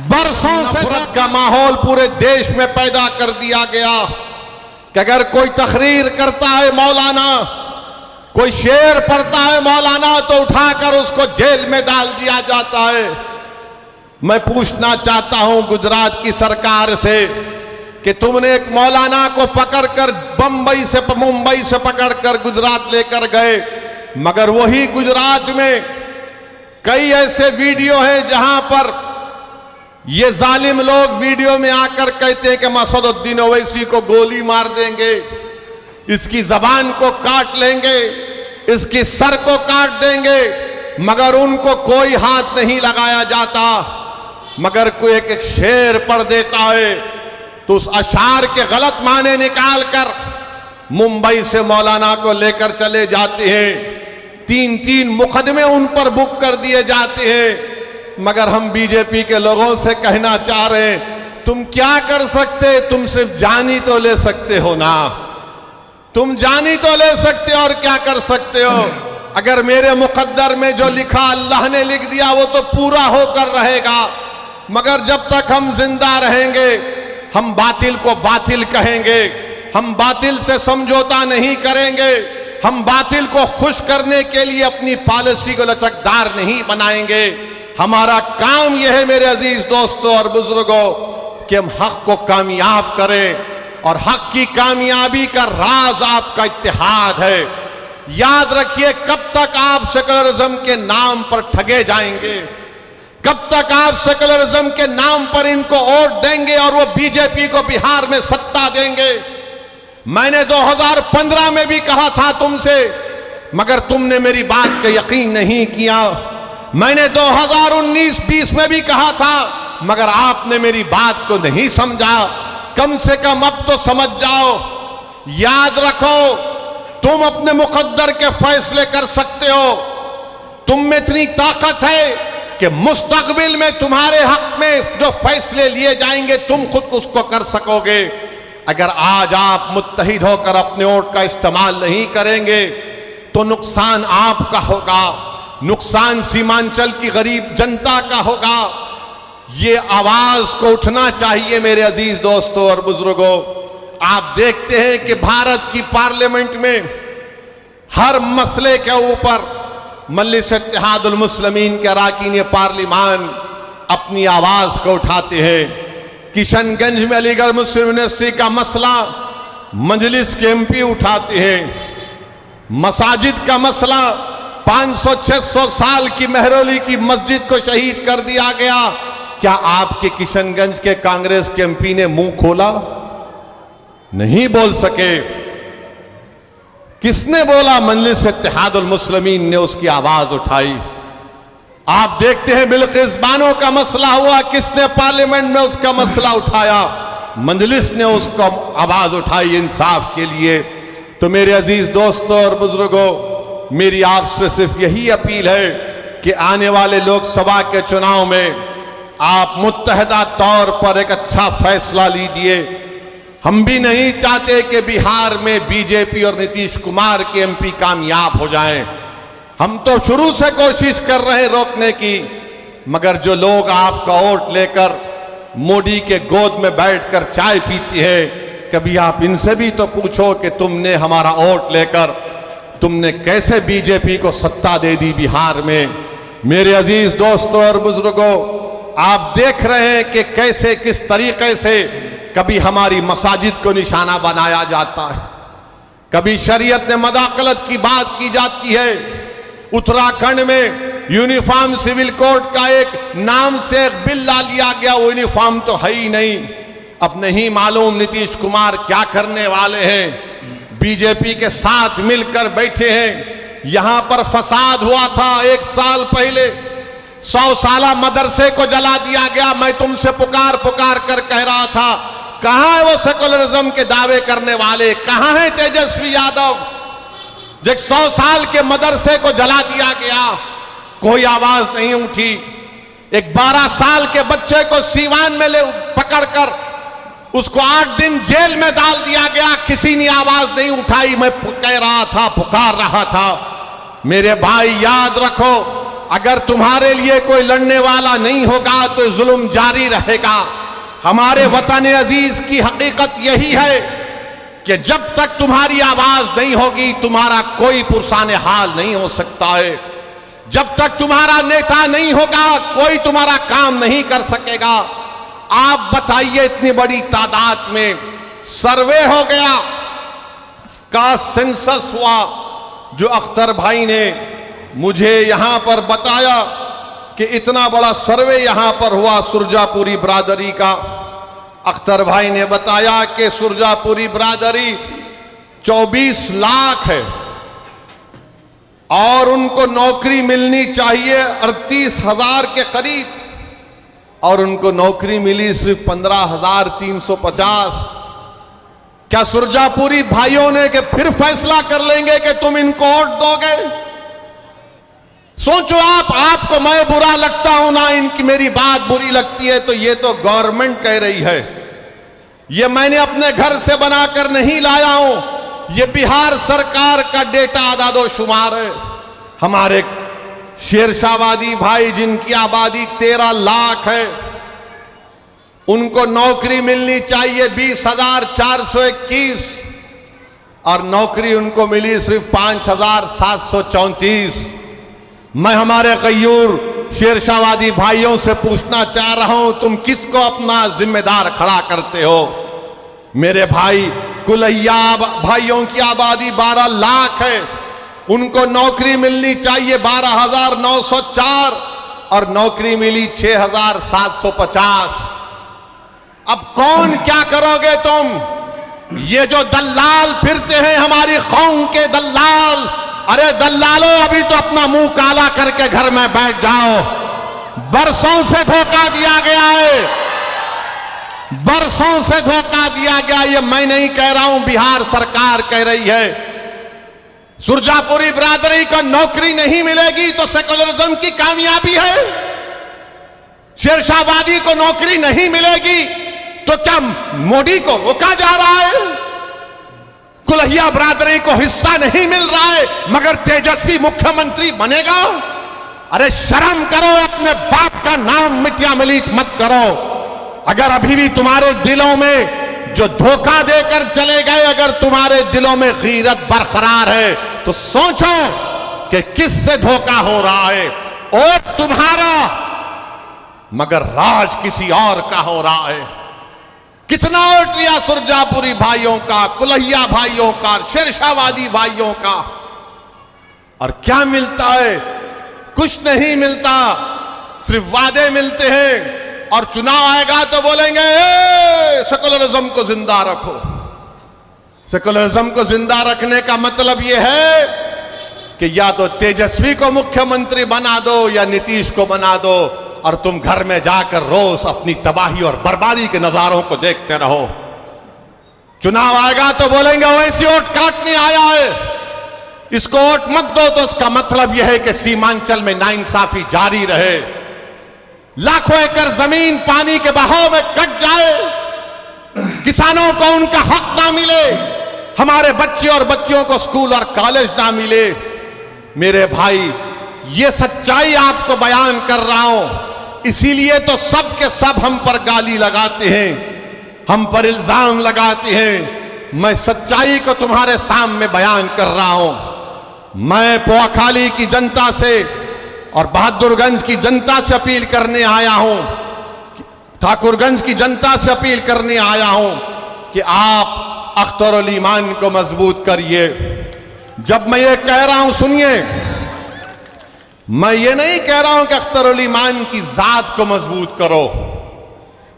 बरसों से नफरत का माहौल पूरे देश में पैदा कर दिया गया कि अगर कोई तकरीर करता है मौलाना, कोई शेर पढ़ता है मौलाना, तो उठाकर उसको जेल में डाल दिया जाता है। मैं पूछना चाहता हूं गुजरात की सरकार से कि तुमने एक मौलाना को पकड़कर मुंबई से पकड़कर गुजरात लेकर गए, मगर वही गुजरात में कई ऐसे वीडियो हैं जहां पर ये जालिम लोग वीडियो में आकर कहते हैं कि मसदुद्दीन ओवैसी को गोली मार देंगे, इसकी जबान को काट लेंगे, इसकी सर को काट देंगे, मगर उनको कोई हाथ नहीं लगाया जाता। मगर कोई एक शेर पढ़ देता है तो उस अशार के गलत माने निकाल कर मुंबई से मौलाना को लेकर चले जाते हैं। 3-3 मुकदमे उन पर बुक कर दिए जाते हैं। मगर हम बीजेपी के लोगों से कहना चाह रहे हैं, तुम क्या कर सकते? तुम सिर्फ जानी तो ले सकते हो ना, तुम जानी तो ले सकते हो और क्या कर सकते हो? अगर मेरे मुकद्दर में जो लिखा अल्लाह ने लिख दिया वो तो पूरा होकर रहेगा, मगर जब तक हम जिंदा रहेंगे हम बातिल को बातिल कहेंगे, हम बातिल से समझौता नहीं करेंगे, हम बातिल को खुश करने के लिए अपनी पॉलिसी को लचकदार नहीं बनाएंगे। हमारा काम यह है मेरे अजीज दोस्तों और बुजुर्गों कि हम हक को कामयाब करें, और हक की कामयाबी का राज आपका इत्तेहाद है। याद रखिए, कब तक आप सेकुलरिज्म के नाम पर ठगे जाएंगे? कब तक आप सेकुलरिज्म के नाम पर इनको वोट देंगे और वो बीजेपी को बिहार में सत्ता देंगे? मैंने 2015 में भी कहा था तुमसे, मगर तुमने मेरी बात का यकीन नहीं किया। मैंने 2019-20 में भी कहा था, मगर आपने मेरी बात को नहीं समझा। कम से कम अब तो समझ जाओ। याद रखो, तुम अपने मुकद्दर के फैसले कर सकते हो। तुम में इतनी ताकत है कि मुस्तकबिल में तुम्हारे हक में जो फैसले लिए जाएंगे तुम खुद उसको कर सकोगे। अगर आज आप मुत्तहिद होकर अपने वोट का इस्तेमाल नहीं करेंगे तो नुकसान आपका होगा, नुकसान सीमांचल की गरीब जनता का होगा। ये आवाज को उठना चाहिए मेरे अजीज दोस्तों और बुजुर्गों। आप देखते हैं कि भारत की पार्लियामेंट में हर मसले के ऊपर मजलिस इत्तेहादुल मुस्लिमीन के अरकान पार्लिमान अपनी आवाज को उठाते हैं। किशनगंज में अलीगढ़ मुस्लिम यूनिवर्सिटी का मसला मजलिस के एमपी उठाते हैं। मसाजिद का मसला 500-600 साल की मेहरौली की मस्जिद को शहीद कर दिया गया। क्या आपके किशनगंज के कांग्रेस के एमपी ने मुंह खोला? नहीं बोल सके। किसने बोला? मजलिस इत्तेहादुल मुस्लिमीन ने उसकी आवाज उठाई। आप देखते हैं बिल्किस बानो का मसला हुआ, किसने पार्लियामेंट में उसका मसला उठाया? मजलिस ने उसको आवाज उठाई इंसाफ के लिए। तो मेरे अजीज दोस्तों और बुजुर्गों, मेरी आपसे सिर्फ यही अपील है कि आने वाले लोकसभा के चुनाव में आप मुत्तहदा तौर पर एक अच्छा फैसला लीजिए। हम भी नहीं चाहते कि बिहार में बीजेपी और नीतीश कुमार के एमपी कामयाब हो जाएं। हम तो शुरू से कोशिश कर रहे हैं रोकने की, मगर जो लोग आपका वोट लेकर मोदी के गोद में बैठकर चाय पीती है, कभी आप इनसे भी तो पूछो कि तुमने हमारा वोट लेकर तुमने कैसे बीजेपी को सत्ता दे दी बिहार में। मेरे अजीज दोस्तों और बुजुर्गों, आप देख रहे हैं कि कैसे किस तरीके से कभी हमारी मसाजिद को निशाना बनाया जाता है, कभी शरीयत ने मदाखलत की बात की जाती है। उत्तराखंड में यूनिफॉर्म सिविल कोड का एक नाम से एक बिल ला लिया गया, वो यूनिफॉर्म तो है ही नहीं। अब नहीं मालूम नीतीश कुमार क्या करने वाले हैं। बीजेपी के साथ मिलकर बैठे हैं। यहां पर फसाद हुआ था 1 साल पहले, 100 साला मदरसे को जला दिया गया। मैं तुमसे पुकार पुकार कर कह रहा था, कहां है वो सेकुलरिज्म के दावे करने वाले? कहां है तेजस्वी यादव? जब 100 साल के मदरसे को जला दिया गया, कोई आवाज नहीं उठी। एक 12 साल के बच्चे को सीवान में ले पकड़कर उसको 8 दिन जेल में डाल दिया गया, किसी ने आवाज नहीं उठाई। मैं कह रहा था, पुकार रहा था। मेरे भाई याद रखो, अगर तुम्हारे लिए कोई लड़ने वाला नहीं होगा तो जुल्म जारी रहेगा। हमारे वतन अजीज की हकीकत यही है कि जब तक तुम्हारी आवाज नहीं होगी तुम्हारा कोई पुरसाने हाल नहीं हो सकता है। जब तक तुम्हारा नेता नहीं होगा कोई तुम्हारा काम नहीं कर सकेगा। आप बताइए, इतनी बड़ी तादाद में सर्वे हो गया, का सेंसस हुआ, जो अख्तर भाई ने मुझे यहां पर बताया कि इतना बड़ा सर्वे यहां पर हुआ सुरजापुरी बिरादरी का। अख्तर भाई ने बताया कि सुरजापुरी बिरादरी 24 लाख है और उनको नौकरी मिलनी चाहिए 38,000 के करीब, और उनको नौकरी मिली सिर्फ 15,350। क्या सुरजापुरी भाइयों ने कि फिर फैसला कर लेंगे कि तुम इनको वोट दोगे? सोचो आपको मैं बुरा लगता हूं ना, इनकी मेरी बात बुरी लगती है, तो ये तो गवर्नमेंट कह रही है। ये मैंने अपने घर से बनाकर नहीं लाया हूं, ये बिहार सरकार का डेटा आदादोशुमार है। हमारे शेरशाहवादी भाई जिनकी आबादी 13 लाख है, उनको नौकरी मिलनी चाहिए 20,421 और नौकरी उनको मिली सिर्फ 5,734। मैं हमारे गयूर शेरशाहवादी भाइयों से पूछना चाह रहा हूं, तुम किसको अपना जिम्मेदार खड़ा करते हो? मेरे भाई कुलैया भाइयों की आबादी 12 लाख है, उनको नौकरी मिलनी चाहिए 12,904 और नौकरी मिली 6,750। अब कौन क्या करोगे तुम? ये जो दल्लाल फिरते हैं, हमारी कौम के दल्लाल, अरे दल्लालों अभी तो अपना मुंह काला करके घर में बैठ जाओ। बरसों से धोखा दिया गया है, बरसों से धोखा दिया गया। ये मैं नहीं कह रहा हूं, बिहार सरकार कह रही है। सुरजापुरी बिरादरी को नौकरी नहीं मिलेगी तो सेकुलरिज्म की कामयाबी है। शेरशाहवादी को नौकरी नहीं मिलेगी तो क्या मोदी को रोका जा रहा है? कुलैया बिरादरी को हिस्सा नहीं मिल रहा है मगर तेजस्वी मुख्यमंत्री बनेगा? अरे शर्म करो, अपने बाप का नाम मिट्या मिलीत मत करो। अगर अभी भी तुम्हारे दिलों में जो धोखा देकर चले गए, अगर तुम्हारे दिलों में गीरत बरकरार है तो सोचो कि किससे धोखा हो रहा है। और तुम्हारा मगर राज किसी और का हो रहा है। कितना वोट लिया सुरजापुरी भाइयों का, कुलैया भाइयों का, शेरशाहवादी भाइयों का, और क्या मिलता है? कुछ नहीं मिलता, सिर्फ वादे मिलते हैं और चुनाव आएगा तो बोलेंगे सेकुलरिज्म को जिंदा रखो। सेकुलरिज्म को जिंदा रखने का मतलब यह है कि या तो तेजस्वी को मुख्यमंत्री बना दो या नीतीश को बना दो और तुम घर में जाकर रोज अपनी तबाही और बर्बादी के नजारों को देखते रहो। चुनाव आएगा तो बोलेंगे वैसी वोट काटने आया है, इसको वोट मत दो। तो इसका मतलब यह है कि सीमांचल में नाइंसाफी जारी रहे, लाखों एकड़ जमीन पानी के बहाव में कट जाए, किसानों को उनका हक ना मिले, हमारे बच्चे और बच्चियों को स्कूल और कॉलेज ना मिले। मेरे भाई, ये सच्चाई आपको बयान कर रहा हूं। इसीलिए तो सब के सब हम पर गाली लगाते हैं, हम पर इल्जाम लगाते हैं। मैं सच्चाई को तुम्हारे सामने बयान कर रहा हूं। मैं पोआखाली की जनता से और बहादुरगंज की जनता से अपील करने आया हूं, ठाकुरगंज की जनता से अपील करने आया हूं कि आप अख्तरुल ईमान को मजबूत करिए। जब मैं ये कह रहा हूं, सुनिए, मैं ये नहीं कह रहा हूं कि अख्तरुल ईमान की जात को मजबूत करो,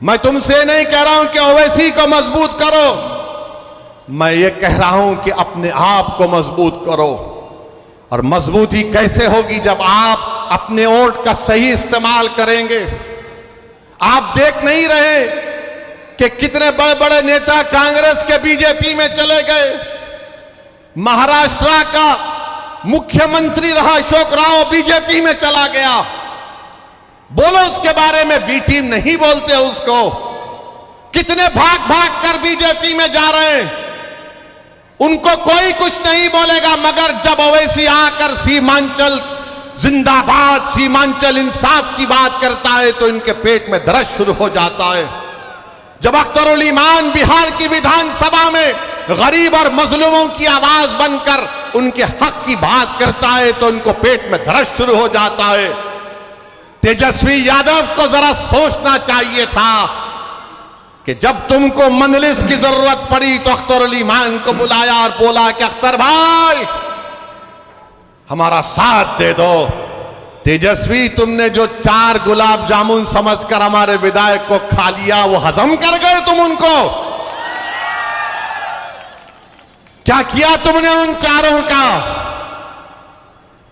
मैं तुमसे नहीं कह रहा हूं कि ओवैसी को मजबूत करो, मैं ये कह रहा हूं कि अपने आप को मजबूत करो। और मजबूती कैसे होगी? जब आप अपने वोट का सही इस्तेमाल करेंगे। आप देख नहीं रहे कि कितने बड़े बड़े नेता कांग्रेस के बीजेपी में चले गए। महाराष्ट्र का मुख्यमंत्री रहा अशोक राव बीजेपी में चला गया। बोलो उसके बारे में, बी टीम नहीं बोलते उसको। कितने भाग भाग कर बीजेपी में जा रहे हैं, उनको कोई कुछ नहीं बोलेगा। मगर जब ओवैसी आकर सीमांचल जिंदाबाद सीमांचल इंसाफ की बात करता है तो इनके पेट में दर्द शुरू हो जाता है। जब अख्तरुल ईमान बिहार की विधानसभा में गरीब और मजलूमों की आवाज बनकर उनके हक की बात करता है तो उनको पेट में दर्द शुरू हो जाता है। तेजस्वी यादव को जरा सोचना चाहिए था कि जब तुमको मंजलिस की जरूरत पड़ी तो अख्तरुल ईमान को बुलाया और बोला कि अख्तर भाई हमारा साथ दे दो। तेजस्वी तुमने जो 4 गुलाब जामुन समझकर हमारे विधायक को खा लिया वो हजम कर गए तुम उनको? क्या किया तुमने उन 4 का?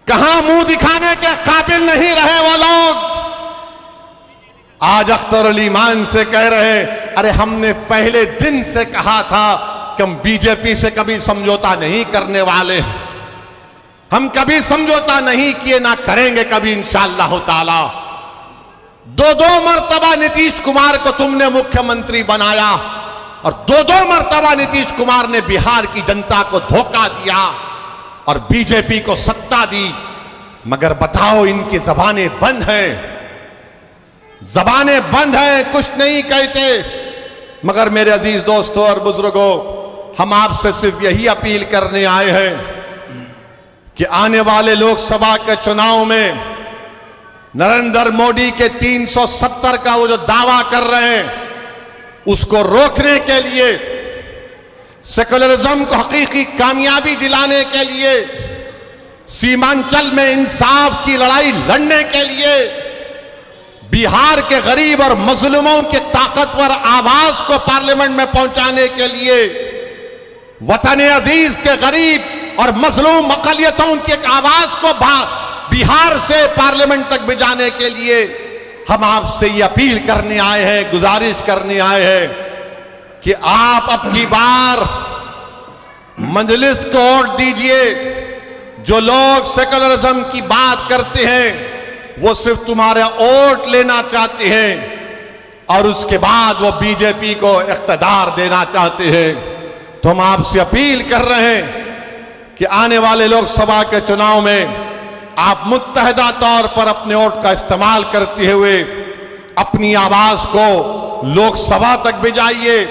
कहां मुंह दिखाने के काबिल नहीं रहे वो लोग? आज अख्तरुल ईमान से कह रहे अरे हमने पहले दिन से कहा था कि हम बीजेपी से कभी समझौता नहीं करने वाले, हम कभी समझौता नहीं किए, ना करेंगे कभी इंशाअल्लाह ताला। 2 मर्तबा नीतीश कुमार को तुमने मुख्यमंत्री बनाया और 2 मर्तबा नीतीश कुमार ने बिहार की जनता को धोखा दिया और बीजेपी को सत्ता दी। मगर बताओ इनकी जबानें बंद हैं, जबानें बंद हैं, कुछ नहीं कहते। मगर मेरे अजीज दोस्तों और बुजुर्गों, हम आपसे सिर्फ यही अपील करने आए हैं कि आने वाले लोकसभा के चुनाव में नरेंद्र मोदी के 370 का वो जो दावा कर रहे हैं उसको रोकने के लिए, सेकुलरिज्म को हकीकी कामयाबी दिलाने के लिए, सीमांचल में इंसाफ की लड़ाई लड़ने के लिए, बिहार के गरीब और मजलूमों के ताकतवर आवाज को पार्लियामेंट में पहुंचाने के लिए, वतन अजीज के गरीब और मजलूम अकलियतों की एक आवाज को बिहार से पार्लियामेंट तक भिजाने के लिए हम आपसे ये अपील करने आए हैं, गुजारिश करने आए हैं कि आप अब की बार मजलिस को वोट दीजिए। जो लोग सेकुलरिज्म की बात करते हैं वो सिर्फ तुम्हारे वोट लेना चाहते हैं और उसके बाद वो बीजेपी को इख्तिदार देना चाहते हैं। तो हम आपसे अपील कर रहे हैं कि आने वाले लोकसभा के चुनाव में आप मुत्तहिदा तौर पर अपने वोट का इस्तेमाल करते हुए अपनी आवाज को लोकसभा तक भिजाइए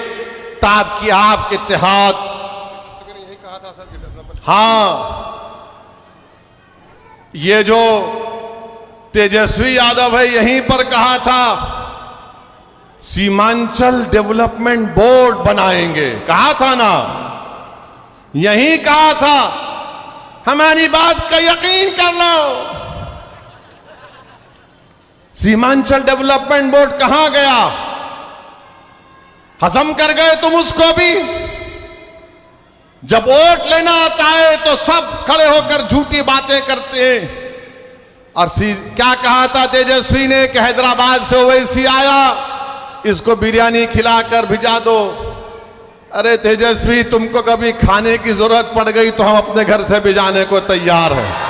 ताकि आपके इत्तेहाद, हाँ ये जो तेजस्वी यादव है यहीं पर कहा था सीमांचल डेवलपमेंट बोर्ड बनाएंगे, कहा था ना, यही कहा था। हमारी बात का यकीन कर लो, सीमांचल डेवलपमेंट बोर्ड कहां गया? हजम कर गए तुम उसको भी। जब वोट लेना आता है तो सब खड़े होकर झूठी बातें करते हैं। और क्या कहा था तेजस्वी ने कि हैदराबाद से ओवैसी आया, इसको बिरयानी खिलाकर भिजा दो। अरे तेजस्वी तुमको कभी खाने की जरूरत पड़ गई तो हम अपने घर से भिजाने को तैयार हैं।